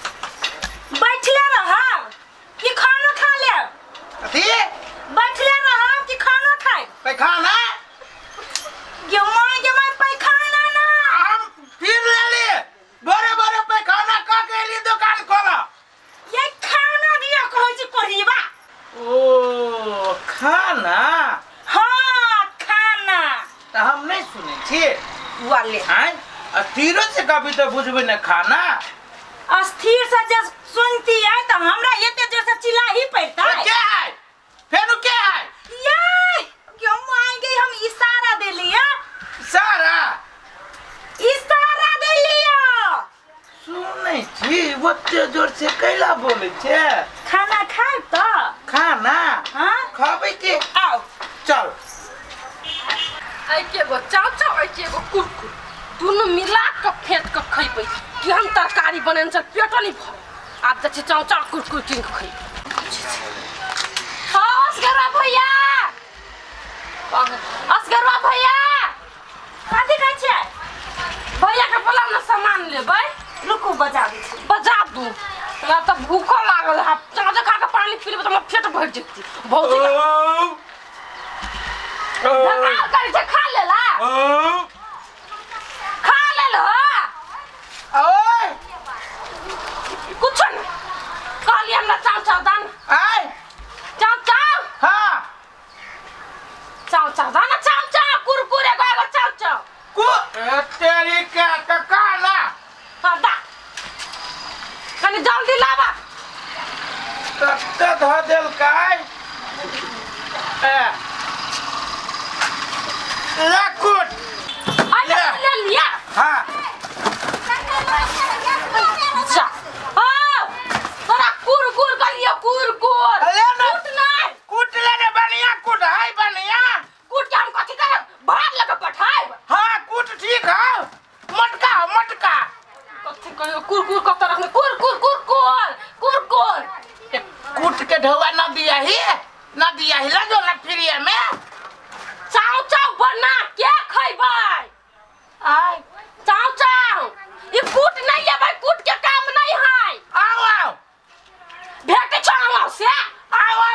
बैठले रह कि खाना खा ले? बैठले रह कि खाना खाए? पैखाना पैखाना ना हम फिर ले लिए बड़े बड़े पैखाना का के लिए दुकान खोला। ये खाना दिया कहै छी कोरीबा। ओ खाना हाँ खाना तो हम नहीं सुने छी वाले हैं अस्थिर से कभी तो बुझबे न खाना अस्थिर से जब सुनती है तो हमरा एते जोर से चिल्ला ही पड़ता है। क्या है फिर क्या है ये क्यों आएंगे हम इशारा दे लिया इशारा दे लिया सुने छी ओते जोर से कैला बोले छे खाना खाए तो खाना हां खाबे के आओ चल आई के गो चाव चाव आई के गो कुरकुर दोनों मिला के फेंट के खइबै कि हम तरकारी बनेन से पेट नहीं भर आप त चाव चाव कुरकुर किन के खइ असगरवा भैया कथि कहै छै भैया के बोला ना सामान लेबै रुकू बजा दै छी बजा दू ना त भूख लागल है चाव खा के पानी पी लेबै त हमर पेट भर जेतै भौजी कर जे खा लेला खा ले लो ओए कुछ न कहली हमरा चाव चाव दान आय चाव चाव हां चाव चाव दाना चाव चाव कुरकुरे गो चाव चाव को तेरी का काला हां दा कनी जल्दी लावा तत्ते ध देल काय लाकुट ले लिया हां जा तोरा कुरकुर गलियो कुरकुर कूट नहीं कूट लेने बनिया कूट हाय बनिया कूट के हम कथि करे भात लगे पठाइब हां कूट ठीक है मटका कथि कहियो कुरकुर कत रखने कुरकुर कुरकुर कुरकुर कूट के ढवा न दिया ही ला जो ना फ्री में चाव चाव बना के खइबै आय चाव चाव ई कूट नहीं लेबै कूट के काम नहीं है आओ भेट छावा से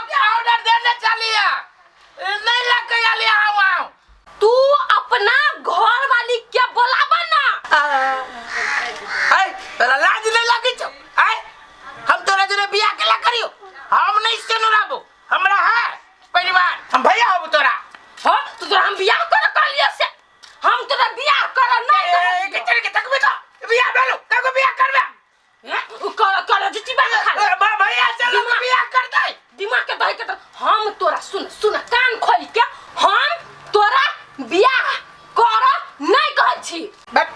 के ऑर्डर देने चलिए नहीं लग गया ले आओ तू अपना घर वाली के बुलावा ना आय तेरा लाज नहीं लगी छो आय हम तोरा जरे बियाह केला करियो हम नहीं सुनराबो हमरा है परिवार हम भैया हो तोरा हां तोरा हम बियाह कर लिया से हम तोरा बियाह कर नहीं के तेरे के तकबे तो बियाह भेलो काको बियाह करबे उ कर जिती बा खा भैया चल बियाह कर दे दिमाग के दही के हम तोरा सुन कान खोल के हम तोरा बियाह कर नहीं कहै छी बट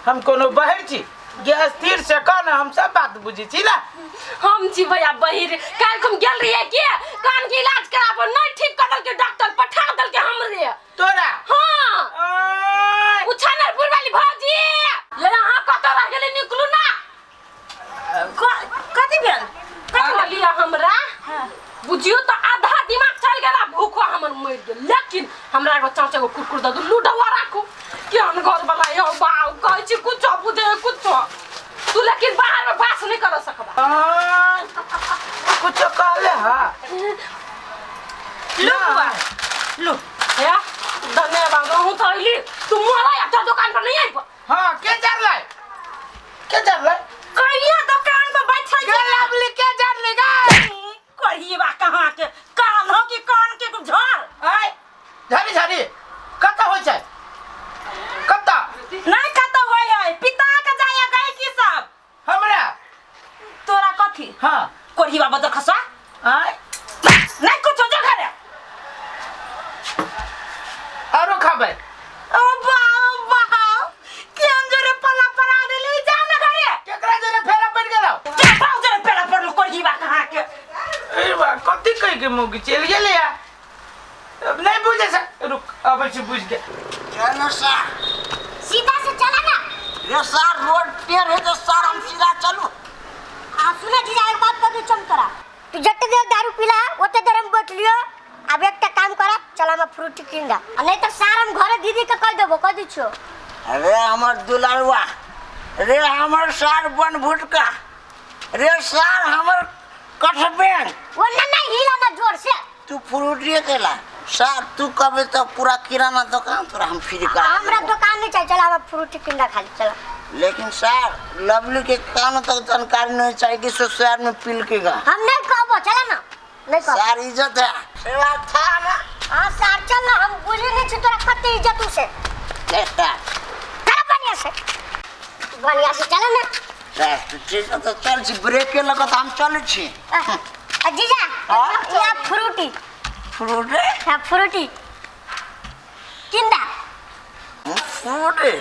हम कोनो बहिर छी जे स्थिर से कान हम सब बात बुझी छी ना हम छी भैया बहिर काल हम गेल रहिए के कान के इलाज कराबो नहीं ठीक कर के डॉक्टर पठा दल के हमरे तोरा हां उछानरपुर वाली भौजी ये यहां कत रह गेले निकलू ना कथि भेल कथि लिया हमरा बुझियो तो आधा दिमाग चल गेला भूख हमर मर गेल लेकिन हमरा एगो चाचा को कुरकुर द लूडवा राखू के हम घर वाला यो बाऊ कहै छी कुछ बुझे कुछ तू लेकिन बाहर में बात नहीं कर सकबा कुछ कहले हां लो या धन्यवाद हूं तो इली तू मोरा या दुकान पर नहीं आइब हां के जर लै कहिया दुकान पर बैठै के लाबली के जर ले गई कहिबा कहां के कान हो कि कान के झड़ आय झरी कत होय छै कत नहीं कत होय है पिता के जाया गए की सब हमरा तोरा कथि हां कोढ़ीबा बदर खसा आय नहीं कुछ हो जा घरे आरो खाबे ओ वाह के अंजरे पला परा दे ले जा ना घरे केकरा जरे फेरा पड़ गेलो के पाउ जरे पेला पर कोढ़ीबा कहां के ए बा कथि कह के मुगी चल गेले या अब नहीं बुझे से रुक अब से बुझ गया चलो सर सीधा से चला ना ये सर रोड पे है तो सर हम सीधा चलो सुने जी एक बात कर चम करा तू जट देर दारू पीला ओते देर हम बैठ लियो अब एकटा काम करा चला हम फ्रूटी किन दा नहीं तो सार हम घरे दीदी के कह देबो कह दी छो अरे हमर दुलारवा रे हमर सार बन भुटका रे सार हमर कठबेन वो ना हिला ना जोर से तू फ्रूटी केला सार तू कबे तो पूरा किराना दुकान तोरा हम फ्री कर हमरा दुकान नहीं चाहिए चला हम फ्रूटी किन दा खाली चला लेकिन सार लवली के कान तक जानकारी नहीं चाहिए कि ससुराल में पिल के गा हम नहीं कहबो चला ना नहीं कह सार इज्जत है सेवा था ना हां सार चल ना हम बोले नहीं छी तोरा खते इज्जत से कैसा चल बढ़िया से चला ना सार तू चीज तो चल छी ब्रेक के लगा तो हम चल छी जीजा या फ्रूटी फ्रूटी हां फ्रूटी किंदा फ्रूटी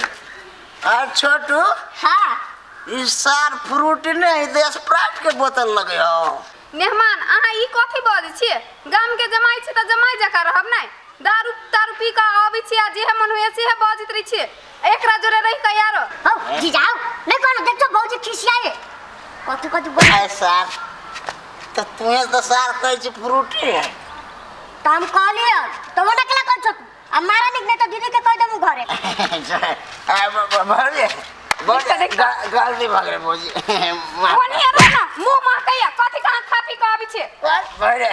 छोटू हां इस सार फ्रूटी नहीं दे स्प्राइट के बोतल लगे हो मेहमान अहाँ ई कथी बजै छियै गाम के जमाई छी त जमाई जका रहब नै दारू तारू पी के आबै छी आ जेहे मन होय सेहे बजैत रही छियै एकरा जोरे रहि के यार हो जीजा नहीं कोनो देखो भौजी खिसियाए कथी कथी बोल सार तो तुम्हें तो सार कहै छी फ्रूटी है तो हम कहलिए तो वो नकला कर छो हमारा नहीं तो दीदी के कह दमु घरे भौजी भौजी गलती भाग रे भौजी कोनी रे ना मुंह मा कहिया कथी कहां खा पी के आबै छियै भौजी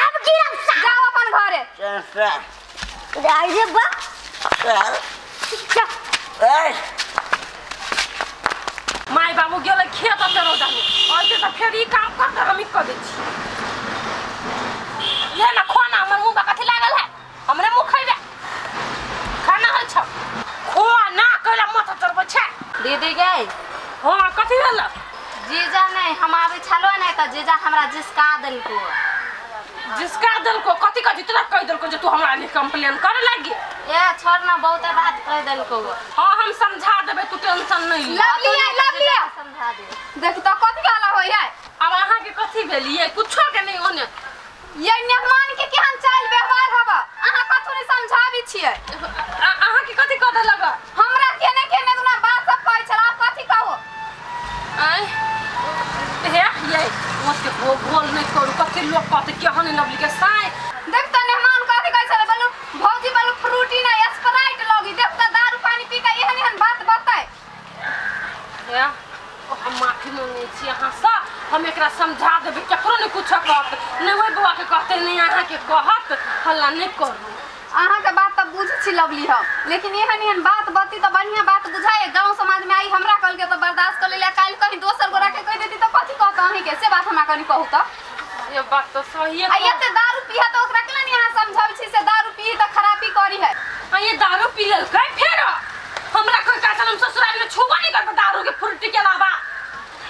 अब गिरम सा जाओ अपन घरे सार आइए बा सार ए माय बाबू गेले खेत अंदर रोजाने और के त फेर ई काम कर हम ही कर दै छी ये ना खाना हमर मुंह का कथी लागल है हमरे मुंह खइबे खाना है छ खो ना कला माथा चरब छ दीदी गई हां कथी भेल जीजा नहीं हमारे छलो नहीं त जीजा हमरा जिसका दिल को जिसका दिल को कथी कथी तोरा कह दिल को जे तू हमरा लिए कंप्लेन करे लागी ए छोड़ ना बहुत बात कह दिल को हां हम समझा देबे तू टेंशन नहीं लवली समझा दे देख त कथी गाला होय है अब अहाँ के कथी भेलिए कुछो के नहीं ओने ये मेहमान के केहन चाल व्यवहार हवा अहाँ कथु नहीं समझाबी छियै अहाँ के कथी कह देलक हमरा केने केने दुना बात सब कहै छला कथी कहू आय हे ये मत के बोल नहीं करू कथी लोग कहते केहन लवली के साई देख त मेहमान कथी कहै छला बोलू भौजी बोलू फ्रूटी ना स्प्राइट लगी देख त दारू पानी पी के एहन एहन बात बताए हे हम माफी मांगे छी अहाँ सा हम एकरा समझा देबे केकरो नहीं कुछ कहत नहीं ओइ बुआ के कहते नहीं अहाँ के कहत हल्ला नहीं करू अहाँ के बात त बुझ छी लवली हम लेकिन एहन एहन बात बती त बढ़िया बात बुझाए गांव समाज में आई हमरा कल के त बर्दाश्त कर लेला काल कहीं दोसर गोरा के कह देती त कथी कहत अहीं के से बात हमरा कनी कहू त ये बात तो सही है आ ये दारू पिया त ओकरा केला नहीं अहाँ समझाबै छी से दारू पी त खराबी करी है आ ये दारू पी लेल कै फेर हमरा कोई का हम ससुराल में छुबा नहीं करबे दारू के फ्रूटी के अलावा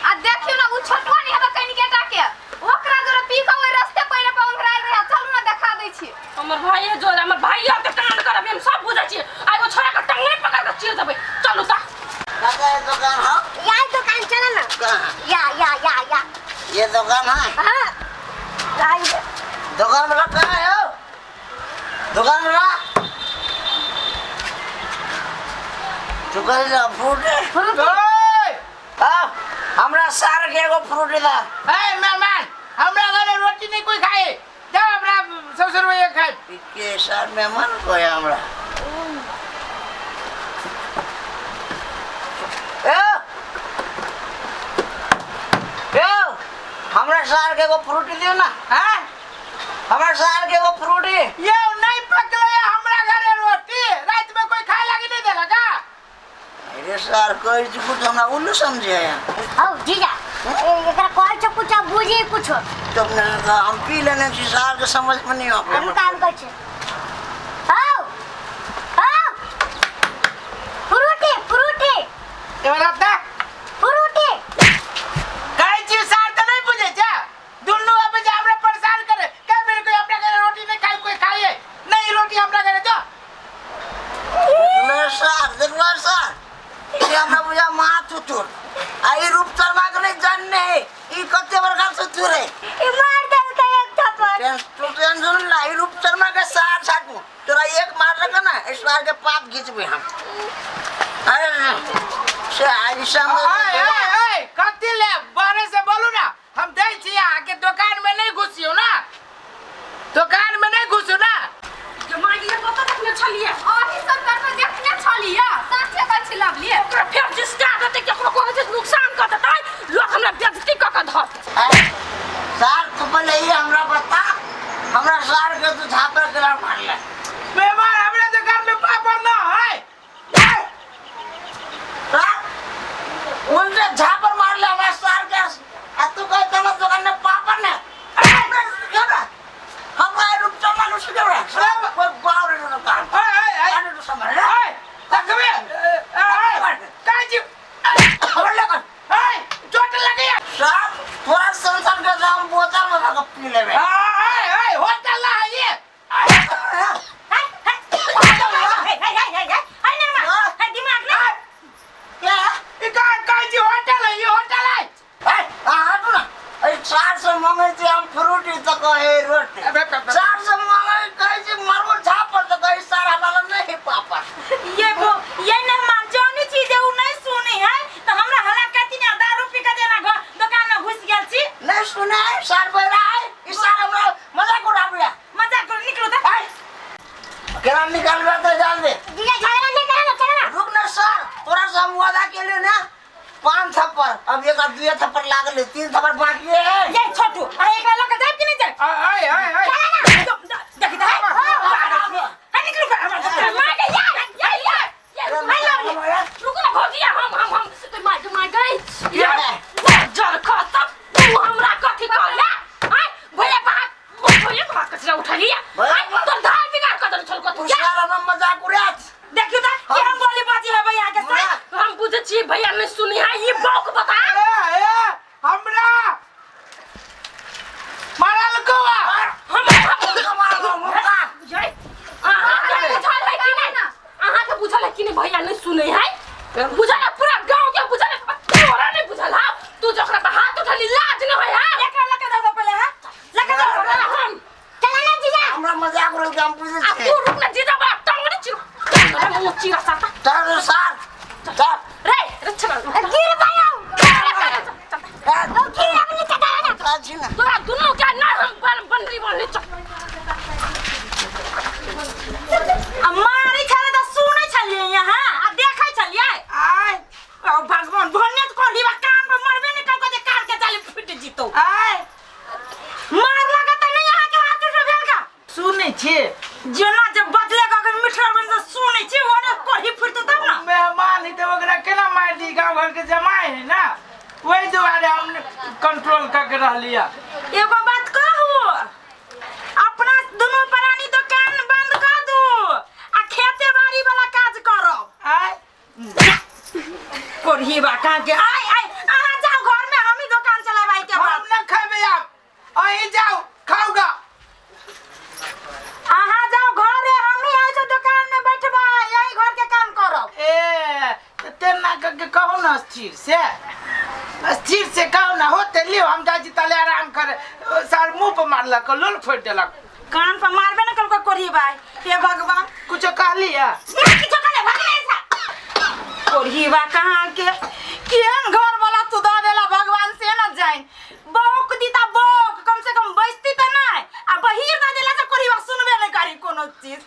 आ देखियो ना उ छोटवा नहीं है कनी के टाके ओकरा जोरे पी के ओइ रास्ते पहिले पौंघराल रहे चलू ना देखा दै छी हमर भाई है जोर हमर भाई के कांड करब हम सब बुझै छी आइ वो छोरा के टंगने पकड़ के चीर देबे चलू ता दादा ये दुकान हो या दुकान चला ना कहाँ या ये दुकान है हां आइए दुकान वाला कहाँ है हो दुकान वाला दुकान वाला फ्रूटी हमरा सार के एगो फ्रूटी दा ए मेहमान हमरा घरे रोटी नहीं कोई खाए जाओ हमरा ससुर भैया खाए के सार मेहमान को है हमरा ए हमरा सार के एगो फ्रूटी दियो ना हां हमरा सार के एगो फ्रूटी ये नहीं पकले हमरा घरे रोटी रात में कोई खाए लागी नहीं देला का अरे सार कोई कुछ हमरा उल्लू समझे औ जीजा एकरा कहै छ कुछ बुझी कुछ तुमने कहा हम पी लेने छी सार के समझ में नहीं आता हम काम कर छ फ्रूटी ये बताता फ्रूटी काई चीज सार तो नहीं बुझे जा दुन्नु अब जा हमरा परेशान करे का मेरे को हमरा घरे रोटी नहीं खाए कोई खाए नहीं रोटी हमरा घरे जो देखला सार ये हमरा बुझा माथ उतुर आई रूपचन माग नहीं जानने ई कते बरका से तुरे ई मार दल के एक थप्पड़ तू टेंशन ला ई रूपचन माग के सार छाटू तोरा एक मार लगा ना इस बार के पाप खींचबे हम अरे से आई शाम कथी ले बारे से बोलू ना हम दे छी आके दुकान बेइज्जती क के धर सार तू पहले ही हमरा बता हमरा सार के तू झापर के मार ले मेहमान हमरे दुकान में पापड़ ना है सार उनसे झापर मार ले हमरा सार के आ तू कह तमा दुकान में पापड़ ने हमरा रुपचन मा लुसी के सब कोई बावरे न काम अरे तू समझ ले तकबे काजी खबर ले कर चोट लगी सार थोड़ा संसार के जाम बोतल में लगा पी लेबे होटल ना है ये दिमाग ना क्या काजी होटल है ये होटल है हटू ना 400 मांगे थे हम फ्रूटी तो कहे रोटी 400 मांगे कहे मारो झापर तो कहे सारा वाला नहीं पापा ये मेहमान जौनी चीज है वो नहीं सुनी है तो हमरा हला कहती ना दारू पी के देना घर दुकान में घुस गेल छी नहीं सुने सार बेरा है इस सारा मजाक उड़ा दिया मजाक कर निकलो तो केना निकाल बे तो जान दे जीजा झगड़ा नहीं करना चलना रुक ना सर थोड़ा सा हम वादा के लिए ना 5 थप्पड़ अब एक और 2 थप्पड़ लागले 3 थप्पड़ बाकी है ये छोटू अरे एक लोग जाए कि नहीं जाए देखी तो है निकलो हमरा मार के रुको ना भौजिया हम मार गई जर खत्म तू हमरा कथि कहला भैया बात भैया बात कचरा उठा लिया तो धार बिगाड़ कर दन छल को तू सारा में मजाक उड़ात देखियो तो कि हम बोली बाजी है भैया के साथ हम बुझे छी भैया ने सुनी है ये बौक बता हमरा मारल को हम अहाँ के बुझल है कि नहीं भैया ने सुने है बुझल है पूरा गांव के बुझल है तोरा नहीं बुझल है तू जकरा पे हाथ उठली लाज न होय है एक लगा दो पहले है लगा दो हम चला ना जीजा हमरा मजाक उड़ल के हम पूछे आ तू रुक ना जीजा बा टंगड़ी चिर टंगड़ी मुंह चिरा साता चल सर चल रे रचना गिर पायो ओ गिर अपने चटा ना काजी ना तोरा दुनु के ना हम बनरी बनली चल हमारी छले तो सुनै छलिए यहां आ देखै छलिए आय ओ भगवान भन्ने तो कोढ़ी बा कान पर मरबे नहीं कल को जे कार के चाली फुट जीतो आय मार लगा त नहीं यहां के हाथ उठे भेल का सुनै छी जेना जब बदले का अगर मिठर बन से सुनै छी ओने कोढ़ी फुटतो तब ना मेहमान ही तो ओकरा केना मार दी गांव घर के जमाए है ना वही दुआरे हम कंट्रोल करके रहलिया एगो बात कहू अपना दोनों प्राणी दुकान बंद कर दो आ खेते बाड़ी वाला काज करो कोढ़ी बा का के आय आहा जाओ घर में हम ही दुकान चलाबाई के हम बाद न खाबे आप अही जाओ खाओगा आहा जाओ घर है हम ही ऐसे दुकान में बैठबा यही घर के काम करो ए तेना करके कहो ना स्थिर से कहो ना होते लियो हम जाजी तले आराम करे सार मुंह पे मारलक लोल फोड़ देलक कान पर मारबे न कल को कोढ़ी बाई हे भगवान कुछ कहली है किछो करे भगले सा कोढ़ी बा कहां के केन घर वाला तू द देला भगवान से न जाइन बौक दीता बौक कम से कम बैसती त नहीं आ बहिर द देला से कोढ़ी बा सुनबे नहीं करी कोनो चीज